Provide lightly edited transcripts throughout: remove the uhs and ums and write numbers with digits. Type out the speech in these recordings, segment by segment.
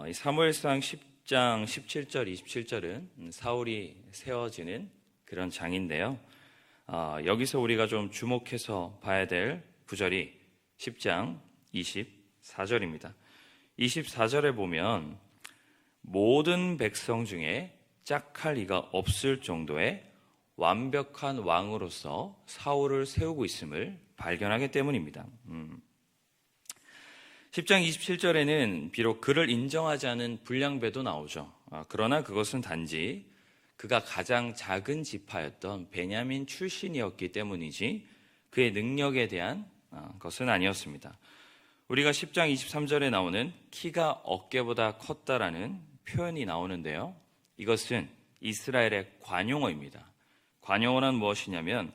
이 사무엘상 10장 17절, 27절은 사울이 세워지는 그런 장인데요. 여기서 우리가 좀 주목해서 봐야 될 구절이 10장 24절입니다. 24절에 보면 모든 백성 중에 짝할 이가 없을 정도의 완벽한 왕으로서 사울을 세우고 있음을 발견하기 때문입니다. 10장 27절에는 비록 그를 인정하지 않은 불량배도 나오죠. 그러나 그것은 단지 그가 가장 작은 지파였던 베냐민 출신이었기 때문이지 그의 능력에 대한 것은 아니었습니다. 우리가 10장 23절에 나오는 키가 어깨보다 컸다라는 표현이 나오는데요. 이것은 이스라엘의 관용어입니다. 관용어는 무엇이냐면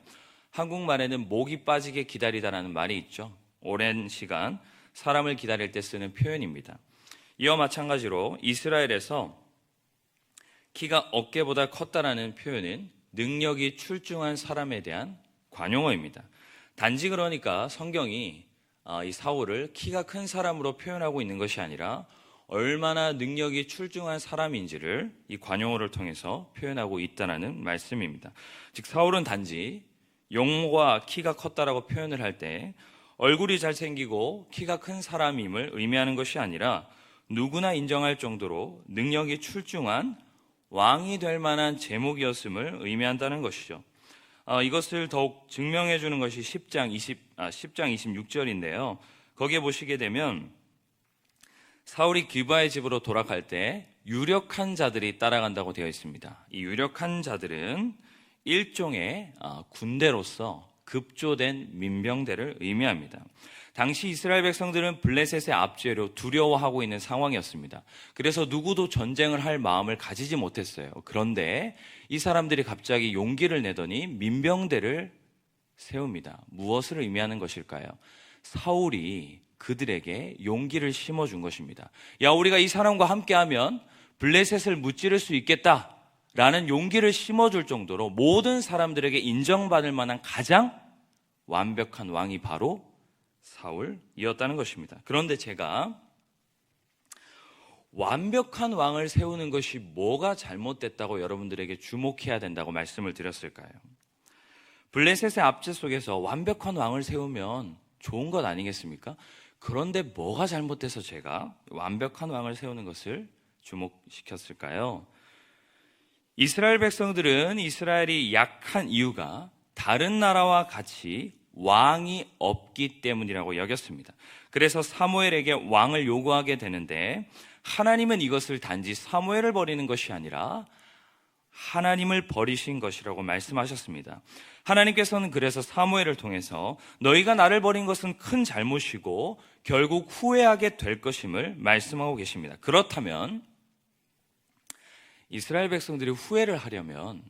한국말에는 목이 빠지게 기다리다라는 말이 있죠. 오랜 시간 사람을 기다릴 때 쓰는 표현입니다. 이와 마찬가지로 이스라엘에서 키가 어깨보다 컸다라는 표현은 능력이 출중한 사람에 대한 관용어입니다. 단지 그러니까 성경이 이 사울을 키가 큰 사람으로 표현하고 있는 것이 아니라 얼마나 능력이 출중한 사람인지를 이 관용어를 통해서 표현하고 있다는 말씀입니다. 즉 사울은 단지 용모가 키가 컸다라고 표현을 할 때 얼굴이 잘생기고 키가 큰 사람임을 의미하는 것이 아니라 누구나 인정할 정도로 능력이 출중한 왕이 될 만한 제목이었음을 의미한다는 것이죠. 이것을 더욱 증명해 주는 것이 10장 26절인데요. 거기에 보시게 되면 사울이 기브아의 집으로 돌아갈 때 유력한 자들이 따라간다고 되어 있습니다. 이 유력한 자들은 일종의 군대로서 급조된 민병대를 의미합니다. 당시 이스라엘 백성들은 블레셋의 압제로 두려워하고 있는 상황이었습니다. 그래서 누구도 전쟁을 할 마음을 가지지 못했어요. 그런데 이 사람들이 갑자기 용기를 내더니 민병대를 세웁니다. 무엇을 의미하는 것일까요? 사울이 그들에게 용기를 심어준 것입니다. 야, 우리가 이 사람과 함께하면 블레셋을 무찌를 수 있겠다라는 용기를 심어줄 정도로 모든 사람들에게 인정받을 만한 가장 완벽한 왕이 바로 사울이었다는 것입니다. 그런데 제가 완벽한 왕을 세우는 것이 뭐가 잘못됐다고 여러분들에게 주목해야 된다고 말씀을 드렸을까요? 블레셋의 압제 속에서 완벽한 왕을 세우면 좋은 것 아니겠습니까? 그런데 뭐가 잘못돼서 제가 완벽한 왕을 세우는 것을 주목시켰을까요? 이스라엘 백성들은 이스라엘이 약한 이유가 다른 나라와 같이 왕이 없기 때문이라고 여겼습니다. 그래서 사무엘에게 왕을 요구하게 되는데 하나님은 이것을 단지 사무엘을 버리는 것이 아니라 하나님을 버리신 것이라고 말씀하셨습니다. 하나님께서는 그래서 사무엘을 통해서 너희가 나를 버린 것은 큰 잘못이고 결국 후회하게 될 것임을 말씀하고 계십니다. 그렇다면 이스라엘 백성들이 후회를 하려면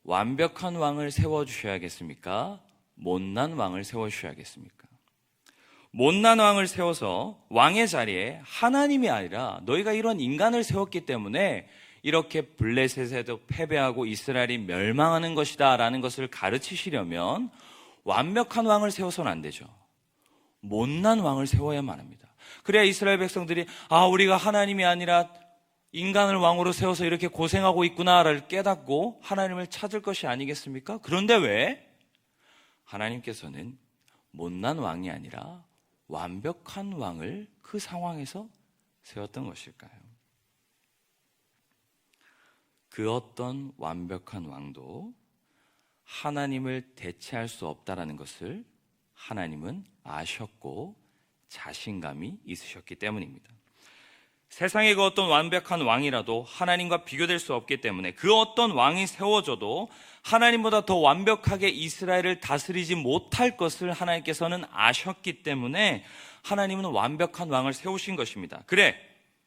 완벽한 왕을 세워주셔야겠습니까? 못난 왕을 세워주셔야겠습니까? 못난 왕을 세워서 왕의 자리에 하나님이 아니라 너희가 이런 인간을 세웠기 때문에 이렇게 블레셋에도 패배하고 이스라엘이 멸망하는 것이다 라는 것을 가르치시려면 완벽한 왕을 세워서는 안 되죠. 못난 왕을 세워야만 합니다. 그래야 이스라엘 백성들이 우리가 하나님이 아니라 인간을 왕으로 세워서 이렇게 고생하고 있구나를 깨닫고 하나님을 찾을 것이 아니겠습니까? 그런데 왜 하나님께서는 못난 왕이 아니라 완벽한 왕을 그 상황에서 세웠던 것일까요? 그 어떤 완벽한 왕도 하나님을 대체할 수 없다라는 것을 하나님은 아셨고 자신감이 있으셨기 때문입니다. 세상의 그 어떤 완벽한 왕이라도 하나님과 비교될 수 없기 때문에 그 어떤 왕이 세워져도 하나님보다 더 완벽하게 이스라엘을 다스리지 못할 것을 하나님께서는 아셨기 때문에 하나님은 완벽한 왕을 세우신 것입니다. 그래,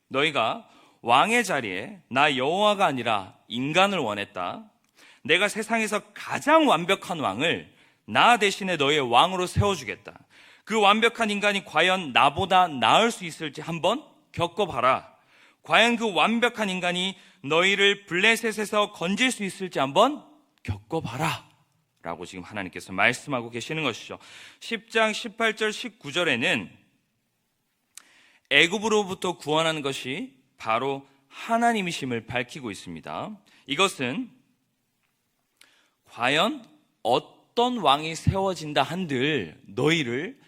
너희가 왕의 자리에 나 여호와가 아니라 인간을 원했다. 내가 세상에서 가장 완벽한 왕을 나 대신에 너희의 왕으로 세워주겠다. 그 완벽한 인간이 과연 나보다 나을 수 있을지 한번 겪어봐라. 과연 그 완벽한 인간이 너희를 블레셋에서 건질 수 있을지 한번 겪어봐라 라고 지금 하나님께서 말씀하고 계시는 것이죠. 10장 18절 19절에는 애굽으로부터 구원하는 것이 바로 하나님이심을 밝히고 있습니다. 이것은 과연 어떤 왕이 세워진다 한들 너희를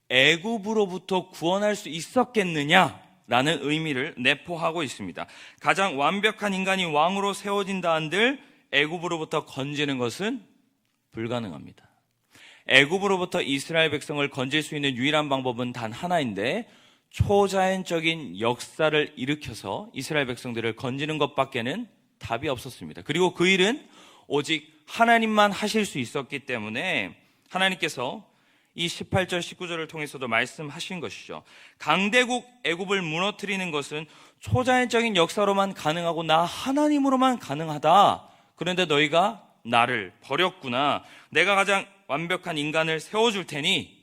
애굽으로부터 구원할 수 있었겠느냐라는 의미를 내포하고 있습니다. 가장 완벽한 인간이 왕으로 세워진다 한들 애굽으로부터 건지는 것은 불가능합니다. 애굽으로부터 이스라엘 백성을 건질 수 있는 유일한 방법은 단 하나인데 초자연적인 역사를 일으켜서 이스라엘 백성들을 건지는 것밖에는 답이 없었습니다. 그리고 그 일은 오직 하나님만 하실 수 있었기 때문에 하나님께서 이 18절 19절을 통해서도 말씀하신 것이죠. 강대국 애굽을 무너뜨리는 것은 초자연적인 역사로만 가능하고 나 하나님으로만 가능하다. 그런데 너희가 나를 버렸구나. 내가 가장 완벽한 인간을 세워줄 테니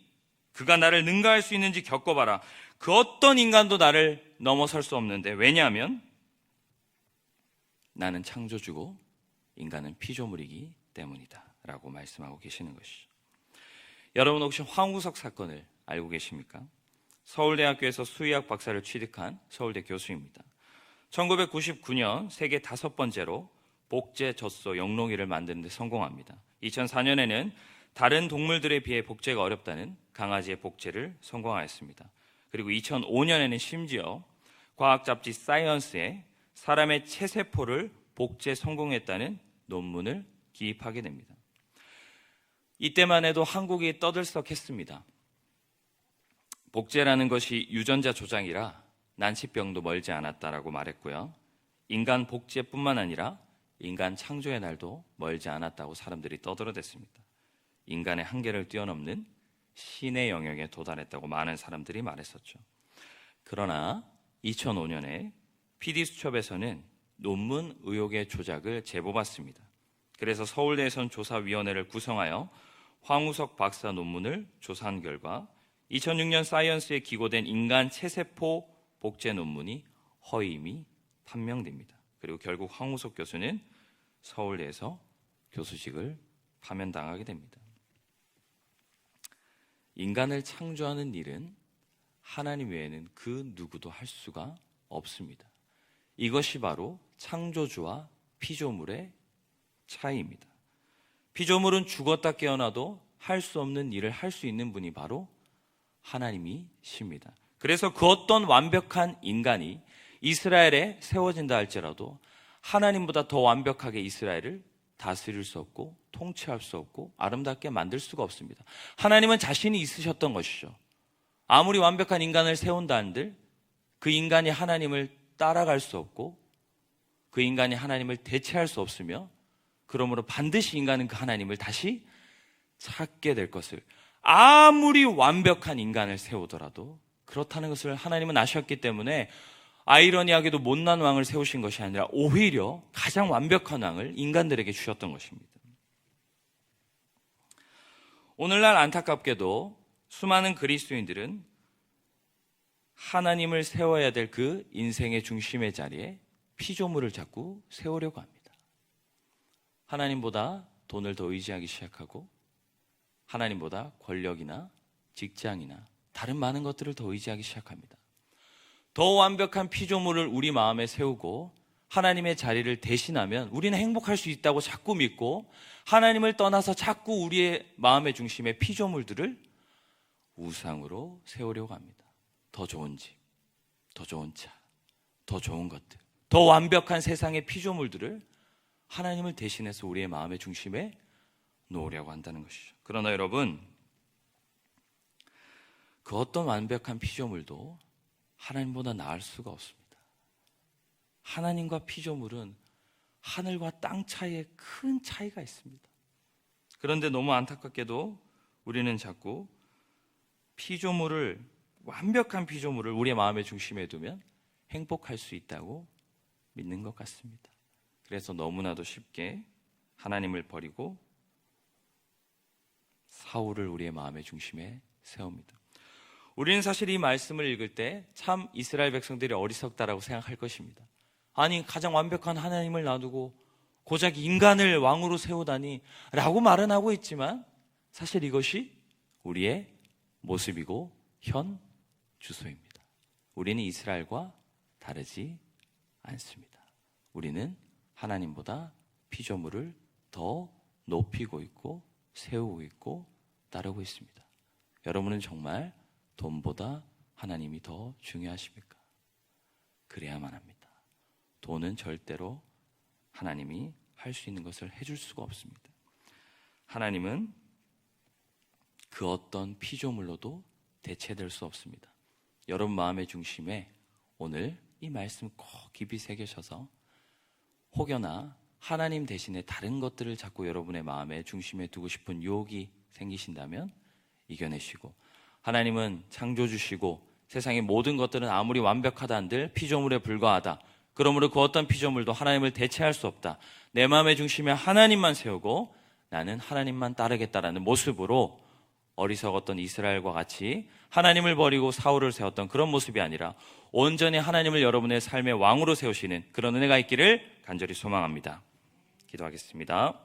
그가 나를 능가할 수 있는지 겪어봐라. 그 어떤 인간도 나를 넘어설 수 없는데, 왜냐하면 나는 창조주고 인간은 피조물이기 때문이다 라고 말씀하고 계시는 것이죠. 여러분 혹시 황우석 사건을 알고 계십니까? 서울대학교에서 수의학 박사를 취득한 서울대 교수입니다. 1999년 세계 5번째로 복제 젖소 영롱이를 만드는 데 성공합니다. 2004년에는 다른 동물들에 비해 복제가 어렵다는 강아지의 복제를 성공하였습니다. 그리고 2005년에는 심지어 과학 잡지 사이언스에 사람의 체세포를 복제 성공했다는 논문을 기입하게 됩니다. 이때만 해도 한국이 떠들썩했습니다. 복제라는 것이 유전자 조작이라 난치병도 멀지 않았다라고 말했고요. 인간 복제뿐만 아니라 인간 창조의 날도 멀지 않았다고 사람들이 떠들어댔습니다. 인간의 한계를 뛰어넘는 신의 영역에 도달했다고 많은 사람들이 말했었죠. 그러나 2005년에 PD수첩에서는 논문 의혹의 조작을 제보받습니다. 그래서 서울대에선 조사위원회를 구성하여 황우석 박사 논문을 조사한 결과 2006년 사이언스에 기고된 인간 체세포 복제 논문이 허위임이 판명됩니다. 그리고 결국 황우석 교수는 서울대에서 교수직을 파면당하게 됩니다. 인간을 창조하는 일은 하나님 외에는 그 누구도 할 수가 없습니다. 이것이 바로 창조주와 피조물의 차이입니다. 피조물은 죽었다 깨어나도 할 수 없는 일을 할 수 있는 분이 바로 하나님이십니다. 그래서 그 어떤 완벽한 인간이 이스라엘에 세워진다 할지라도 하나님보다 더 완벽하게 이스라엘을 다스릴 수 없고 통치할 수 없고 아름답게 만들 수가 없습니다. 하나님은 자신이 있으셨던 것이죠. 아무리 완벽한 인간을 세운다 한들 그 인간이 하나님을 따라갈 수 없고 그 인간이 하나님을 대체할 수 없으며 그러므로 반드시 인간은 그 하나님을 다시 찾게 될 것을, 아무리 완벽한 인간을 세우더라도 그렇다는 것을 하나님은 아셨기 때문에 아이러니하게도 못난 왕을 세우신 것이 아니라 오히려 가장 완벽한 왕을 인간들에게 주셨던 것입니다. 오늘날 안타깝게도 수많은 그리스도인들은 하나님을 세워야 될 그 인생의 중심의 자리에 피조물을 자꾸 세우려고 합니다. 하나님보다 돈을 더 의지하기 시작하고 하나님보다 권력이나 직장이나 다른 많은 것들을 더 의지하기 시작합니다. 더 완벽한 피조물을 우리 마음에 세우고 하나님의 자리를 대신하면 우리는 행복할 수 있다고 자꾸 믿고 하나님을 떠나서 자꾸 우리의 마음의 중심에 피조물들을 우상으로 세우려고 합니다. 더 좋은 집, 더 좋은 차, 더 좋은 것들, 더 완벽한 세상의 피조물들을 하나님을 대신해서 우리의 마음의 중심에 놓으려고 한다는 것이죠. 그러나 여러분, 그 어떤 완벽한 피조물도 하나님보다 나을 수가 없습니다. 하나님과 피조물은 하늘과 땅 차이에 큰 차이가 있습니다. 그런데 너무 안타깝게도 우리는 자꾸 피조물을, 완벽한 피조물을 우리의 마음의 중심에 두면 행복할 수 있다고 믿는 것 같습니다. 그래서 너무나도 쉽게 하나님을 버리고 사울을 우리의 마음의 중심에 세웁니다. 우리는 사실 이 말씀을 읽을 때 참 이스라엘 백성들이 어리석다라고 생각할 것입니다. 아니, 가장 완벽한 하나님을 놔두고 고작 인간을 왕으로 세우다니 라고 말은 하고 있지만 사실 이것이 우리의 모습이고 현 주소입니다. 우리는 이스라엘과 다르지 않습니다. 우리는 하나님보다 피조물을 더 높이고 있고 세우고 있고 따르고 있습니다. 여러분은 정말 돈보다 하나님이 더 중요하십니까? 그래야만 합니다. 돈은 절대로 하나님이 할 수 있는 것을 해줄 수가 없습니다. 하나님은 그 어떤 피조물로도 대체될 수 없습니다. 여러분 마음의 중심에 오늘 이 말씀 꼭 깊이 새겨셔서 혹여나 하나님 대신에 다른 것들을 자꾸 여러분의 마음의 중심에 두고 싶은 유혹이 생기신다면 이겨내시고, 하나님은 창조주시고 세상의 모든 것들은 아무리 완벽하다 한들 피조물에 불과하다. 그러므로 그 어떤 피조물도 하나님을 대체할 수 없다. 내 마음의 중심에 하나님만 세우고 나는 하나님만 따르겠다라는 모습으로 어리석었던 이스라엘과 같이 하나님을 버리고 사울을 세웠던 그런 모습이 아니라 온전히 하나님을 여러분의 삶의 왕으로 세우시는 그런 은혜가 있기를 간절히 소망합니다. 기도하겠습니다.